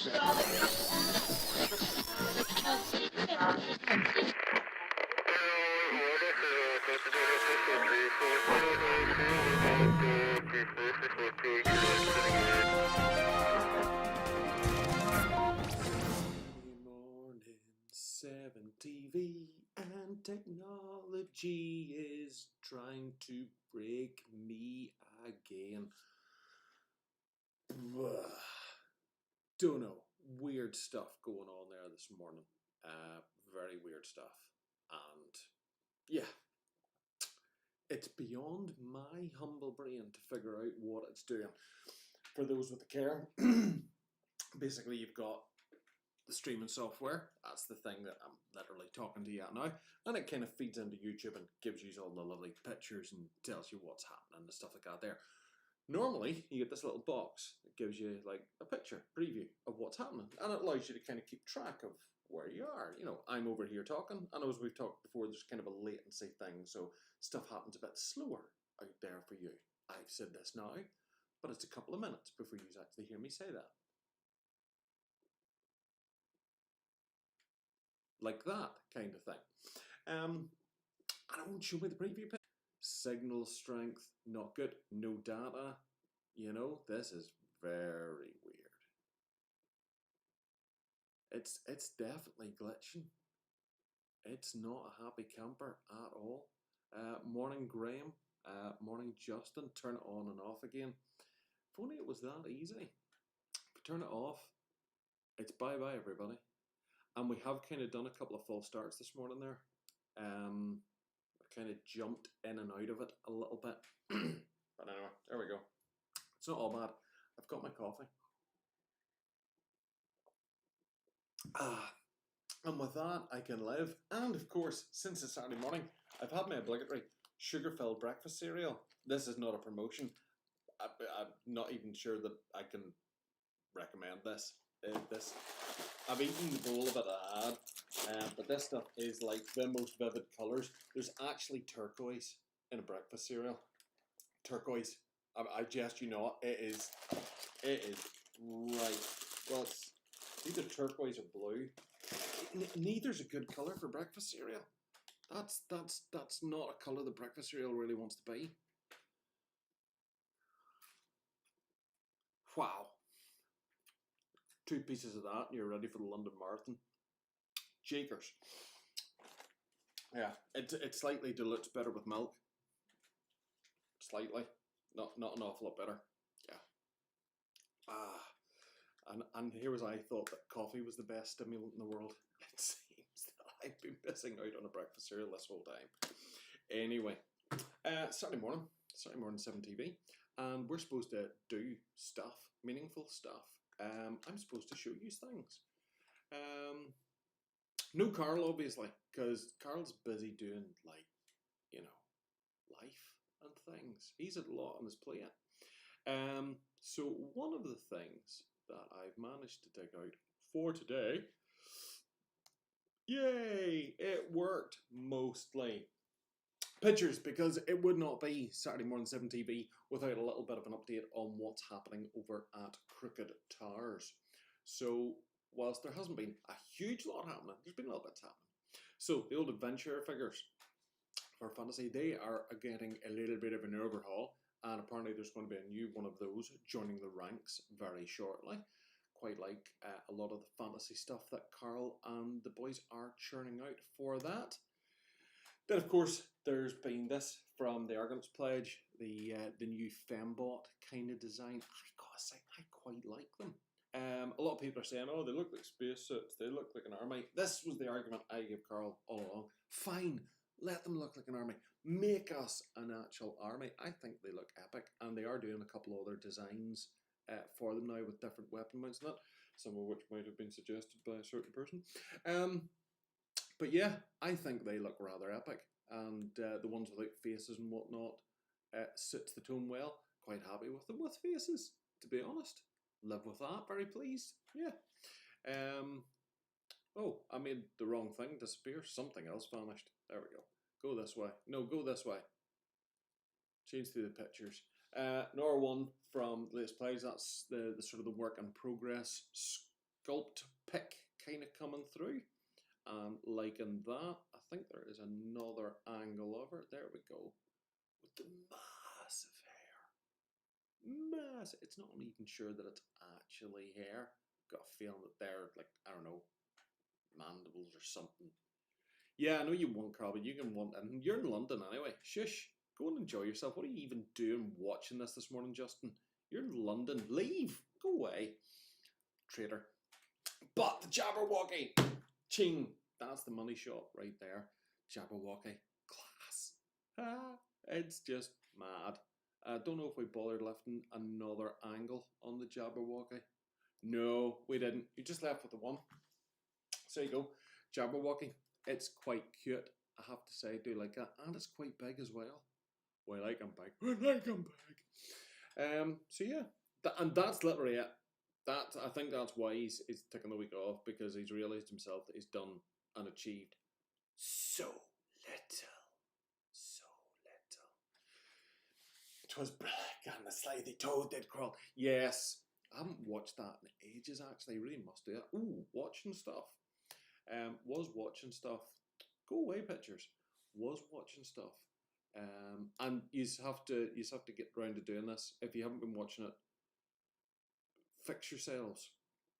Morning, 7 TV and technology is trying to break me again. Don't know. Weird stuff going on there this morning. Very weird stuff. And yeah, it's beyond my humble brain to figure out what it's doing. For those with the care, basically you've got the streaming software. That's the thing that I'm literally talking to you at now, and it kind of feeds into YouTube and gives you all the lovely pictures and tells you what's happening and stuff like that there. Normally you get this little box that gives you like a picture preview of what's happening, and it allows you to kind of keep track of where you are. You know, I'm over here talking, and as we've talked before, there's kind of a latency thing, so stuff happens a bit slower out there for you. I've said this now, but it's a couple of minutes before you actually hear me say that. Like that kind of thing. And it won't show me the preview picture. Signal strength, not good. No data. You know, this is very weird. It's definitely glitching. It's not a happy camper at all. Morning Graham, morning Justin, turn it on and off again. If only it was that easy. If we turn it off, it's bye-bye everybody. And we have kind of done a couple of false starts this morning there. Kind of jumped in and out of it a little bit. But anyway, there we go. It's not all bad. I've got my coffee. And with that, I can live. And of course, since it's Saturday morning, I've had my obligatory sugar-filled breakfast cereal. This is not a promotion. I'm not even sure that I can recommend this. I've eaten the bowl of it I had, but this stuff is like the most vivid colours. There's actually turquoise in a breakfast cereal. Turquoise. I jest you not. It is right. Well, it's either turquoise or blue. Neither's a good colour for breakfast cereal. That's not a colour the breakfast cereal really wants to be. Wow. 2 pieces of that and you're ready for the London Marathon. Jakers. Yeah, it slightly dilutes better with milk. Slightly. Not an awful lot better. Yeah. And here was I thought that coffee was the best stimulant in the world. It seems that I've been missing out on a breakfast cereal this whole time. Anyway, Saturday morning 7 TV, and we're supposed to do stuff, meaningful stuff. I'm supposed to show you things. No Karl, obviously, because Karl's busy doing, like, you know, life and things. He's had a lot on his plate. So one of the things that I've managed to dig out for today, yay, it worked mostly. Pictures, because it would not be Saturday morning 7 TV without a little bit of an update on what's happening over at Crooked Towers. So whilst there hasn't been a huge lot happening, there's been a little bit happening. So the old adventure figures for Fantasy, they are getting a little bit of an overhaul, and apparently there's going to be a new one of those joining the ranks very shortly. Quite like a lot of the fantasy stuff that Karl and the boys are churning out for that. Then, of course, there's been this from the Argonauts Pledge, the new Fembot kind of design. I gotta say, I quite like them. A lot of people are saying, oh, they look like spacesuits, they look like an army. This was the argument I gave Karl all along. Fine, let them look like an army. Make us an actual army. I think they look epic, and they are doing a couple of other designs for them now with different weapon mounts and that, some of which might have been suggested by a certain person. But yeah, I think they look rather epic, and the ones without faces and whatnot suits the tone well. Quite happy with them with faces, to be honest. Live with that, very pleased. Yeah. Oh, I made the wrong thing disappear. Something else vanished. There we go. Go this way. No, go this way. Change through the pictures. Nor one from the latest plays. That's the sort of the work in progress sculpt pick kind of coming through. And liking that, I think there is another angle of her. There we go. With the massive hair. Massive. It's not even sure that it's actually hair. Got a feeling that they're like, I don't know, mandibles or something. Yeah, I know you want Karl, but you can want, and you're in London anyway. Shush. Go and enjoy yourself. What are you even doing watching this morning, Justin? You're in London. Leave. Go away. Traitor. But the Jabberwocky. Ching. That's the money shot right there. Jabberwocky. Class. Ah, it's just mad. I don't know if we bothered lifting another angle on the Jabberwocky. No, we didn't. You just left with the one. So there you go. Jabberwocky. It's quite cute, I have to say. I do like that. And it's quite big as well. Well, I like him big. I like him big. So yeah. And that's literally it. I think that's why he's taking the week off, because he's realised himself that he's done and achieved so little. So little. "'Twas black and the slithy toad did crawl." Yes. I haven't watched that in ages, actually. I really must do that. Ooh, watching stuff. Was watching stuff. Go away, pictures. Was watching stuff. And you have to get round to doing this. If you haven't been watching it, fix yourselves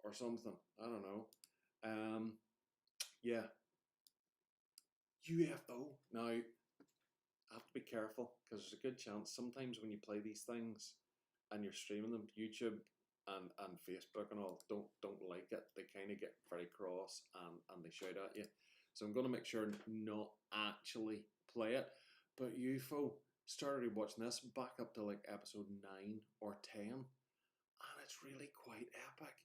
or something. I don't know. Yeah. UFO. Now, I have to be careful, because there's a good chance sometimes when you play these things and you're streaming them, YouTube and Facebook and all don't like it. They kind of get very cross and they shout at you. So I'm going to make sure not actually play it. But UFO, started watching this back up to like episode 9 or 10, and it's really quite epic.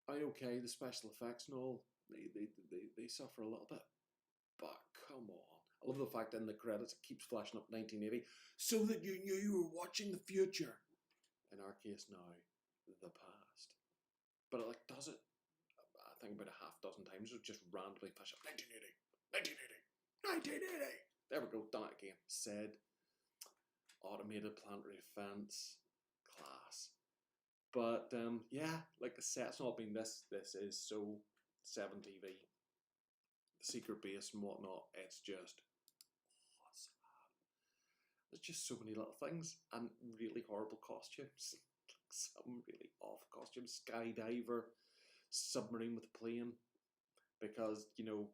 Okay, the special effects and all, they suffer a little bit, but come on. I love the fact that in the credits it keeps flashing up 1980, so that you knew you were watching the future. In our case now, the past. But it like does it, I think about a half dozen times. It just randomly flash up 1980, 1980, 1980. There we go, done it again. Said. Automated planetary defense. Class. But yeah, like the set's not been this is so 7TV. The secret base and whatnot, it's just there's just so many little things and really horrible costumes. Some really awful costumes. Skydiver, submarine with a plane, because you know,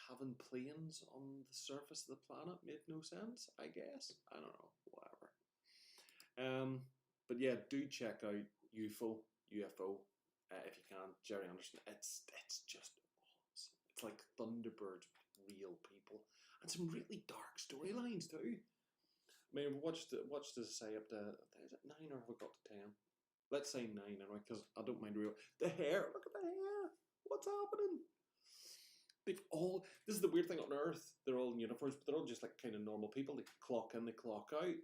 having planes on the surface of the planet made no sense, I guess. I don't know, whatever. But yeah, do check out UFO if you can. Jerry Anderson. It's just awesome. It's like Thunderbirds with real people and some really dark storylines too. I mean, what does it say up to? Is it 9 or have we got to 10? Let's say 9 anyway, because I don't mind real. The hair. Look at the hair. What's happening? They've all. This is the weird thing on Earth. They're all in uniforms, but they're all just like kind of normal people. They clock in, they clock out.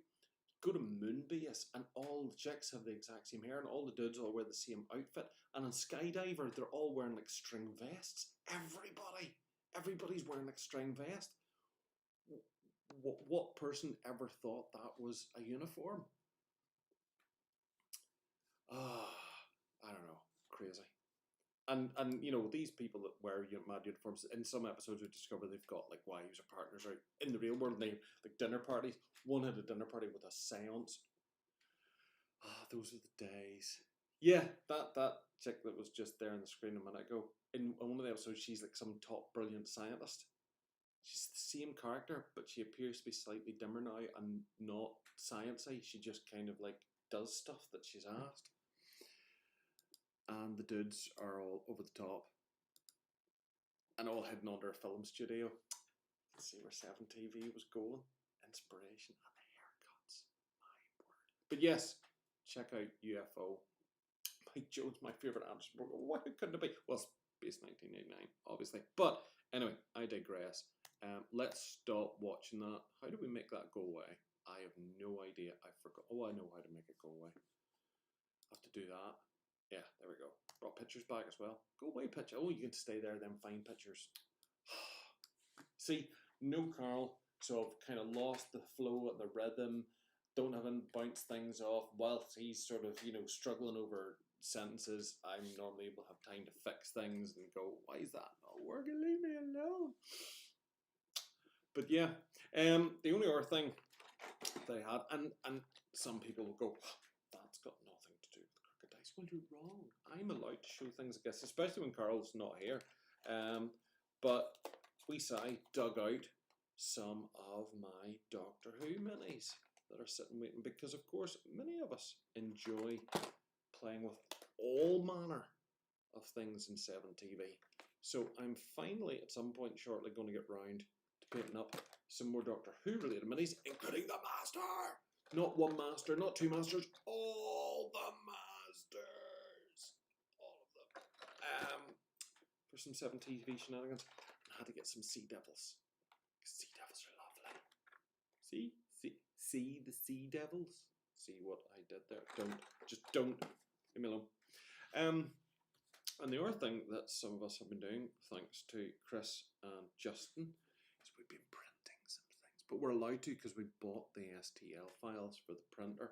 Go to Moonbase, and all the chicks have the exact same hair, and all the dudes all wear the same outfit. And on Skydiver, they're all wearing like string vests. Everybody's wearing like string vest. What person ever thought that was a uniform? I don't know, crazy. And you know, these people that wear mad uniforms, in some episodes we discover they've got like wives or partners out in the real world. And they like dinner parties. One had a dinner party with a seance. Those are the days. Yeah, that chick that was just there on the screen a minute ago. In one of the episodes, she's like some top brilliant scientist. She's the same character, but she appears to be slightly dimmer now and not sciencey. She just kind of like does stuff that she's asked. And the dudes are all over the top and all hidden under a film studio. You can see where 7TV was going. Inspiration and the haircuts. My word. But yes, check out UFO. Mike Jones, my favourite Anderson program. Why couldn't it be? Well, it's based 1989, obviously. But anyway, I digress. Let's stop watching that. How do we make that go away? I have no idea. I forgot. Oh, I know how to make it go away. I have to do that. Yeah, there we go. Brought pictures back as well. Go away, picture. Oh, you can stay there, then find pictures. See, no Karl, so I've kind of lost the flow and the rhythm. Don't have him bounce things off whilst he's sort of, you know, struggling over sentences, I'm normally able to have time to fix things and go, why is that not working? Leave me alone. But yeah, the only other thing that I had, and some people will go, that's got nothing to do with crooked dice. Well, you're wrong. I'm allowed to show things, I guess, especially when Karl's not here. But I dug out some of my Doctor Who minis that are sitting waiting, because of course many of us enjoy playing with all manner of things in 7TV. So I'm finally at some point shortly going to get round to painting up some more Doctor Who related minis, including the Master! Not one Master, not two Masters, all the Masters! All of them. For some 7TV shenanigans. I had to get some Sea Devils. Sea Devils are lovely. See the Sea Devils? See what I did there? Don't. Leave me alone. And the other thing that some of us have been doing, thanks to Chris and Justin, is we've been printing some things. But we're allowed to because we bought the STL files for the printer.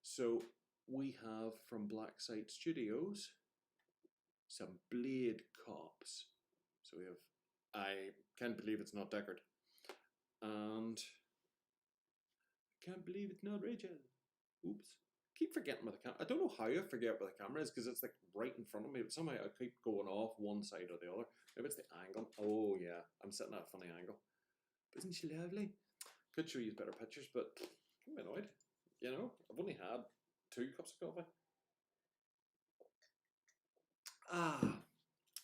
So we have from Blacksite Studios some Blade Cops. So we have, I can't believe it's not Deckard. And I can't believe it's not Rachel. Oops. Keep forgetting where the camera. I don't know how I forget where the camera is because it's like right in front of me, but somehow I keep going off one side or the other. Maybe it's the angle. Oh yeah, I'm sitting at a funny angle. But isn't she lovely? Could show you better pictures, but I'm annoyed. You know, I've only had 2 cups of coffee.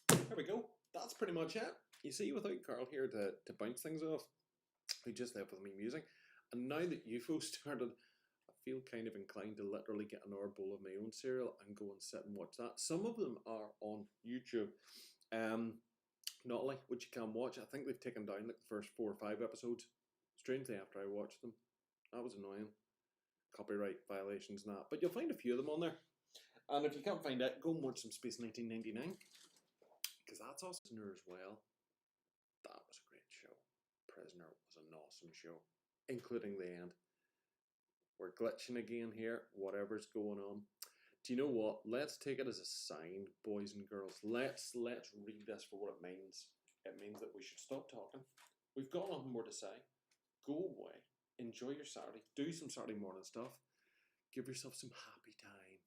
There we go. That's pretty much it. You see, without Karl here to bounce things off, we just left with me musing. And now that UFO started, I feel kind of inclined to literally get an hour bowl of my own cereal and go and sit and watch that. Some of them are on YouTube. Not like which you can watch. I think they've taken down like the first 4 or 5 episodes. Strangely, after I watched them. That was annoying. Copyright violations and that. But you'll find a few of them on there. And if you can't find it, go and watch some Space 1999. Because that's awesome. Prisoner as well. That was a great show. Prisoner was an awesome show. Including the end. We're glitching again here, whatever's going on. Do you know what? Let's take it as a sign, boys and girls. Let's read this for what it means. It means that we should stop talking. We've got nothing more to say. Go away. Enjoy your Saturday. Do some Saturday morning stuff. Give yourself some happy time.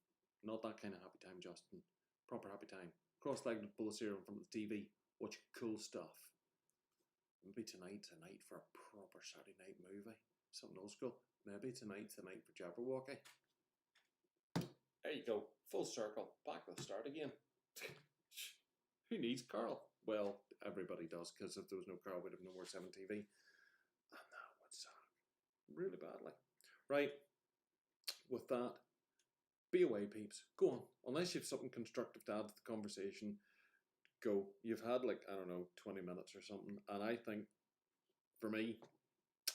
Not that kind of happy time, Justin. Proper happy time. Cross-legged with a bowl of cereal in front of the TV. Watch cool stuff. Maybe tonight's a night for a proper Saturday night movie. Something old school. Maybe tonight's the night for Jabberwocky. There you go. Full circle. Back to the start again. Who needs Karl? Well, everybody does, because if there was no Karl, we'd have no more 7TV. And that would suck. Really badly. Right. With that, be away, peeps. Go on. Unless you have something constructive to add to the conversation, go. You've had like, I don't know, 20 minutes or something. And I think, for me,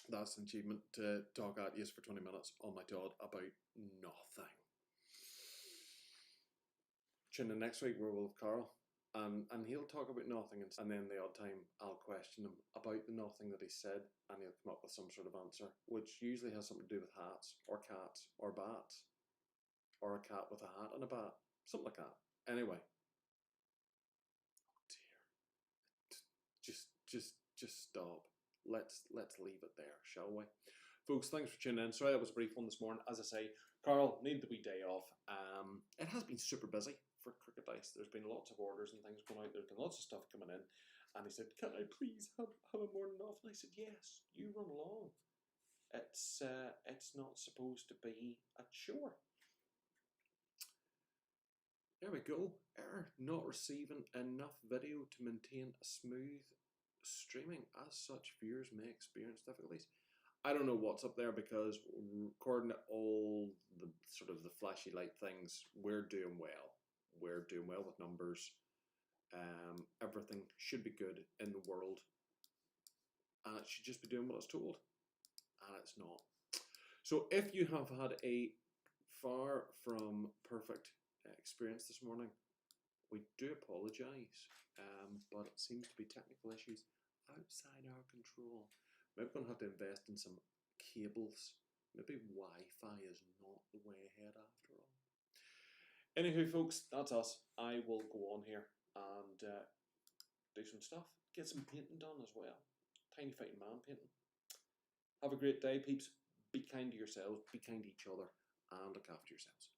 that's an achievement to talk at you for 20 minutes on my Todd about nothing. Tune in next week where we'll have Karl. And he'll talk about nothing, and then the odd time I'll question him about the nothing that he said, and he'll come up with some sort of answer, which usually has something to do with hats, or cats, or bats, or a cat with a hat and a bat, something like that. Anyway, oh dear, just stop. Let's leave it there, shall we? Folks, thanks for tuning in. Sorry that was a brief one this morning. As I say, Karl needed the wee day off. It has been super busy for Crooked Dice. There's been lots of orders and things going out. There's been lots of stuff coming in. And he said, can I please have a morning off? And I said, yes, you run along. It's not supposed to be a chore. There we go. Error. Not receiving enough video to maintain a smooth streaming. As such, viewers may experience difficulties. I don't know what's up there because according to all the sort of the flashy light things, we're doing well. We're doing well with numbers. Everything should be good in the world. And it should just be doing what it's told. And it's not. So if you have had a far from perfect experience this morning, we do apologise. But it seems to be technical issues outside our control. Maybe we're going to have to invest in some cables. Maybe Wi-Fi is not the way ahead after all. Anywho, folks, that's us. I will go on here and do some stuff. Get some painting done as well. Tiny Fighting Man painting. Have a great day, peeps. Be kind to yourselves, be kind to each other, and look after yourselves.